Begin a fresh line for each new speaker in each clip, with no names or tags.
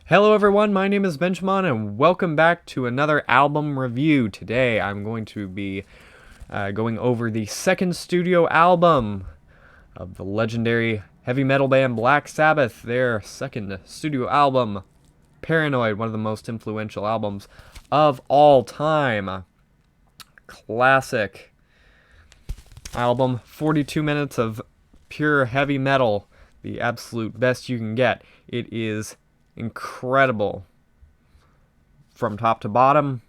Hello everyone, my name is Benjimon and welcome back to another album review. Today I'm going to be going over the second studio album of the legendary heavy metal band Black Sabbath, their second studio album, Paranoid, one of the most influential albums of all time. Classic album, 42 minutes of pure heavy metal, the absolute best you can get. It is incredible from top to bottom.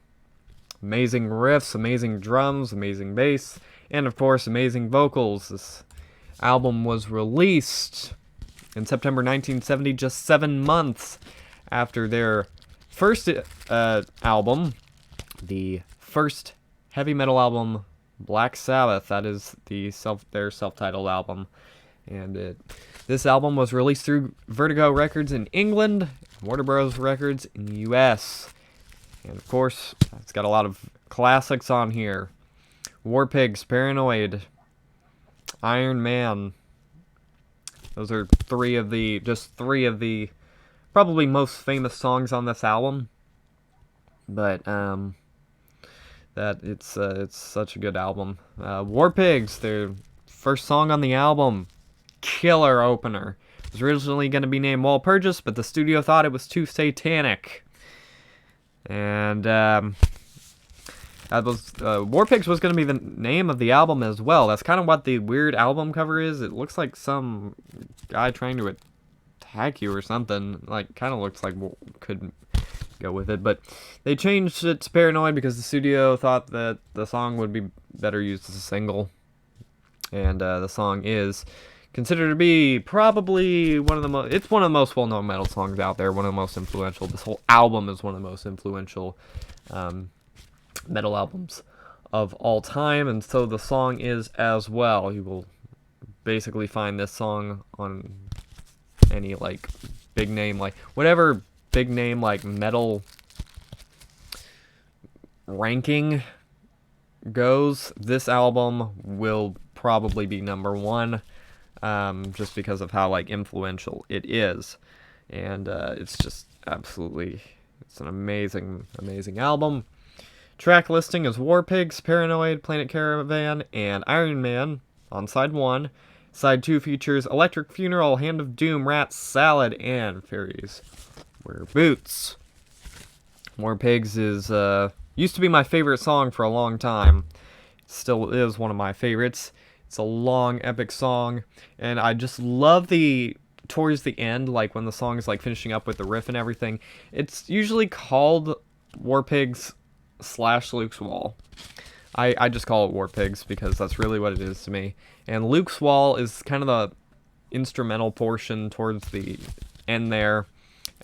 Amazing riffs, amazing drums, amazing bass, and of course amazing vocals. This album was released in September 1970, just 7 months after their first album, the first heavy metal album, Black Sabbath. That is their self-titled album. And this album was released through Vertigo Records in England, Warner Bros. Records in the US. And of course, it's got a lot of classics on here. War Pigs, Paranoid, Iron Man. Those are three of the probably most famous songs on this album. But it's such a good album. War Pigs, their first song on the album, killer opener. It was originally going to be named Walpurgis, but the studio thought it was too satanic. And War Pigs was going to be the name of the album as well. That's kind of what the weird album cover is. It looks like some guy trying to attack you or something. Like, kind of looks like could go with it, but they changed it to Paranoid because the studio thought that the song would be better used as a single. And the song is considered to be probably one of the most well-known metal songs out there, one of the most influential. This whole album is one of the most influential metal albums of all time, and so the song is as well. You will basically find this song on any big name, whatever big name metal ranking goes, this album will probably be number one. Just because of how influential it is, and it's just it's an amazing album. Track listing is War Pigs, Paranoid, Planet Caravan, and Iron Man on side 1. Side 2 features Electric Funeral, Hand of Doom, Rat Salad, and Fairies Wear Boots. War Pigs is used to be my favorite song for a long time. Still is one of my favorites. It's a long, epic song, and I just love towards the end, when the song is finishing up with the riff and everything. It's usually called War Pigs / Luke's Wall. I just call it War Pigs because that's really what it is to me. And Luke's Wall is kind of the instrumental portion towards the end there.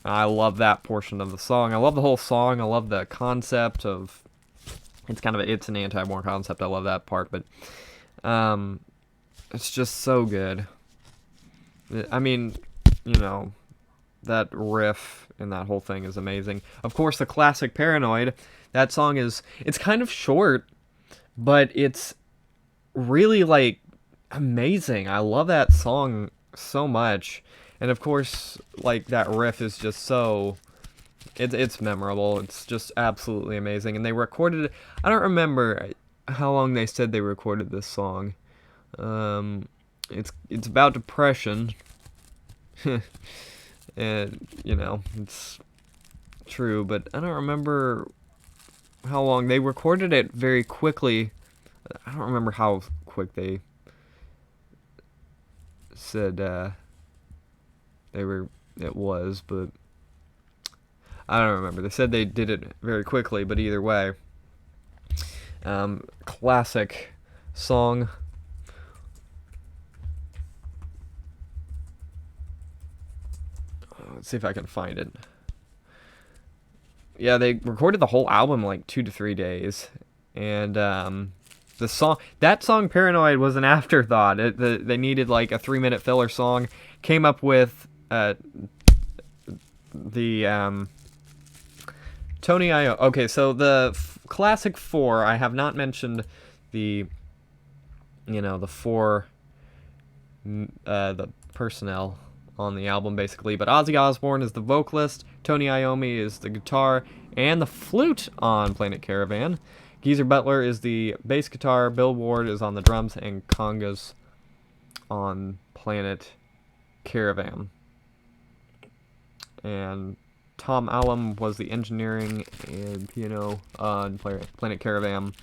I love that portion of the song. I love the whole song. I love the concept of it's an anti-war concept. I love that part, but it's just so good. I mean, that riff and that whole thing is amazing. Of course, the classic Paranoid, that song it's kind of short, but it's really amazing. I love that song so much. And of course, that riff is just so it's memorable. It's just absolutely amazing. And they recorded it. I don't remember how long they said they recorded this song. It's about depression. And it's true, but I don't remember how long. They recorded it very quickly. I don't remember how quick they said it was, but I don't remember. They said they did it very quickly, but either way, classic song. Let's see if I can find it. Yeah, they recorded the whole album in 2 to 3 days, and that song Paranoid was an afterthought. They needed a 3-minute filler song. Came up with the Tony Iommi. Okay, so the classic 4. I have not mentioned the the 4 the personnel on the album, basically. But Ozzy Osbourne is the vocalist, Tony Iommi is the guitar and the flute on Planet Caravan. Geezer Butler is the bass guitar, Bill Ward is on the drums, and congas on Planet Caravan. And Tom Allum was the engineering and piano on Planet Caravan.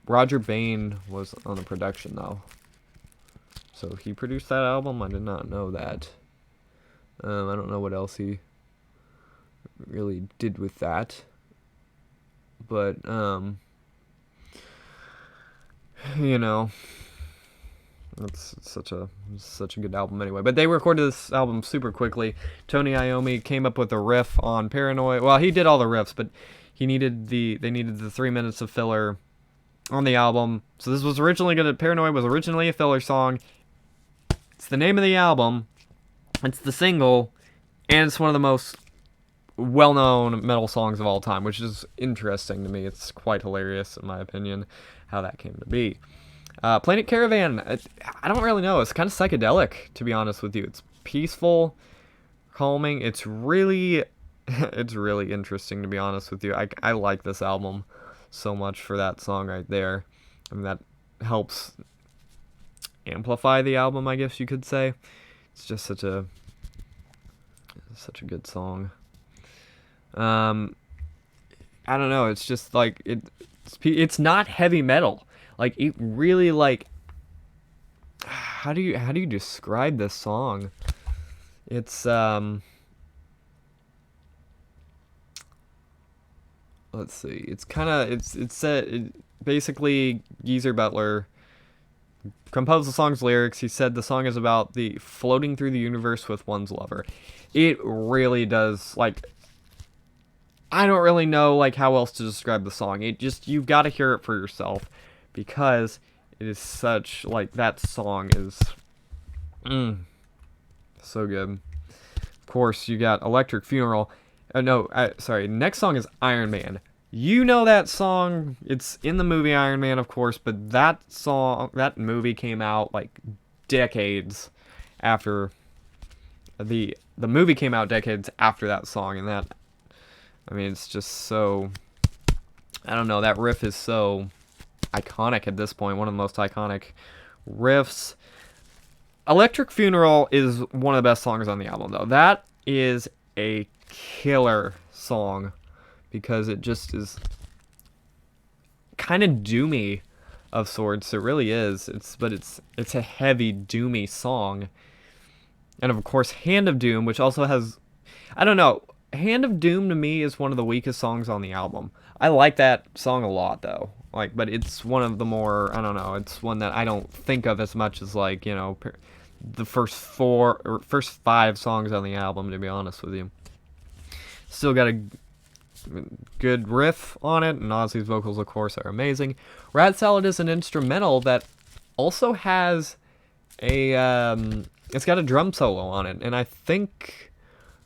Roger Bain was on the production, though. So he produced that album? I did not know that. I don't know what else he really did with that. But, you know, it's such a good album anyway. But they recorded this album super quickly. Tony Iommi came up with a riff on Paranoid. Well, he did all the riffs, but they needed the 3 minutes of filler on the album. So this was Paranoid was originally a filler song. It's the name of the album. It's the single, and it's one of the most well-known metal songs of all time, which is interesting to me. It's quite hilarious, in my opinion, how that came to be. Planet Caravan, I don't really know. It's kind of psychedelic, to be honest with you. It's peaceful, calming. It's really interesting, to be honest with you. I like this album so much for that song right there. I mean, that helps amplify the album, I guess you could say. It's just such a good song. I don't know. It's just like it's not heavy metal. Like it really like. How do you describe this song? It's let's see. It's basically Geezer Butler composed the song's lyrics. He said the song is about the floating through the universe with one's lover. It really does, like, I don't really know, like, how else to describe the song. You've got to hear it for yourself, because it is such, like, that song is, so good. Of course, you got Electric Funeral. Next song is Iron Man. You know that song. It's in the movie Iron Man, of course, but that movie came out, like, decades after the movie came out decades after that song, and that, I mean, it's just so, I don't know, that riff is so iconic at this point, one of the most iconic riffs. Electric Funeral is one of the best songs on the album, though. That is a killer song, because it just is kind of doomy of sorts. It really is. It's a heavy, doomy song. And of course, Hand of Doom, which also has, I don't know, Hand of Doom to me is one of the weakest songs on the album. I like that song a lot, though. Like, but it's one of the more, I don't know, it's one that I don't think of as much as, like, you know, the first 5 songs on the album, to be honest with you. Still got a good riff on it, and Ozzy's vocals, of course, are amazing. Rat Salad is an instrumental that also has it's got a drum solo on it, and I think,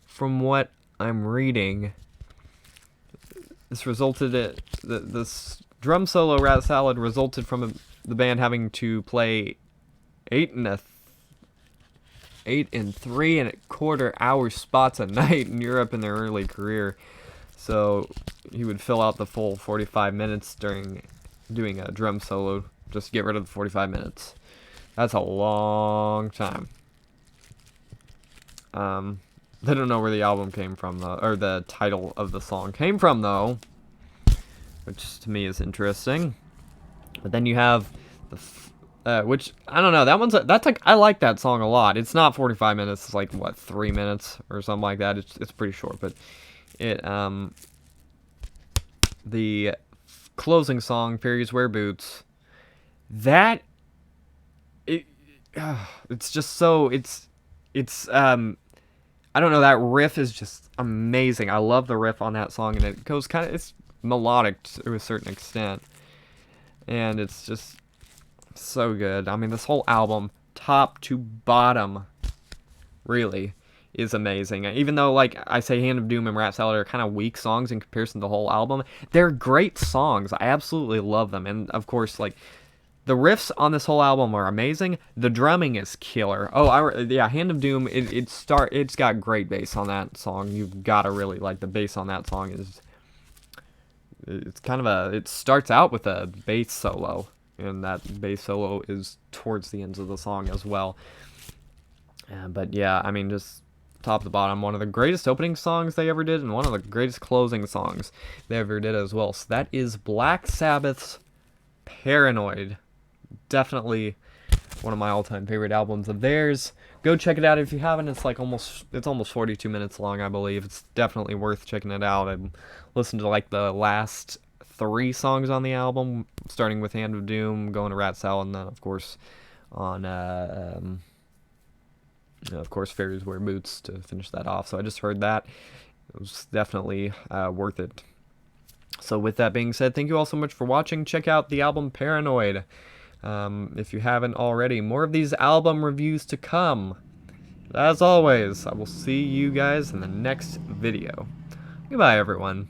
from what I'm reading, this drum solo, Rat Salad, resulted from the band having to play 8 and 3.25 hour spots a night in Europe in their early career. So he would fill out the full 45 minutes during doing a drum solo, just to get rid of the 45 minutes. That's a long time. I don't know where the album came from, though, or the title of the song came from, though, which to me is interesting. But then you have which, I don't know, that's like, I like that song a lot. It's not 45 minutes, it's like, what, 3 minutes or something like that. It's pretty short, but the closing song, Fairies Wear Boots, it's just so, I don't know, that riff is just amazing. I love the riff on that song, and it goes it's melodic to a certain extent, and it's just so good. I mean, this whole album, top to bottom, really is amazing. Even though, like, I say Hand of Doom and Rat Salad are kind of weak songs in comparison to the whole album, they're great songs. I absolutely love them. And, of course, like, The riffs on this whole album are amazing. The drumming is killer. Oh, yeah, Hand of Doom. It's got great bass on that song. You've gotta really like the bass on that song. It's kind of it starts out with a bass solo, and that bass solo is towards the ends of the song as well. But yeah, I mean, just top to bottom, one of the greatest opening songs they ever did, and one of the greatest closing songs they ever did as well. So that is Black Sabbath's Paranoid. Definitely one of my all-time favorite albums of theirs. Go check it out if you haven't. It's almost 42 minutes long, I believe. It's definitely worth checking it out. And listen to like the last 3 songs on the album, starting with Hand of Doom, going to Rat Cell, and then of course on Fairies Wear Boots to finish that off. So I just heard that. It was definitely worth it. So with that being said, thank you all so much for watching. Check out the album Paranoid. If you haven't already, more of these album reviews to come. As always, I will see you guys in the next video. Goodbye, everyone.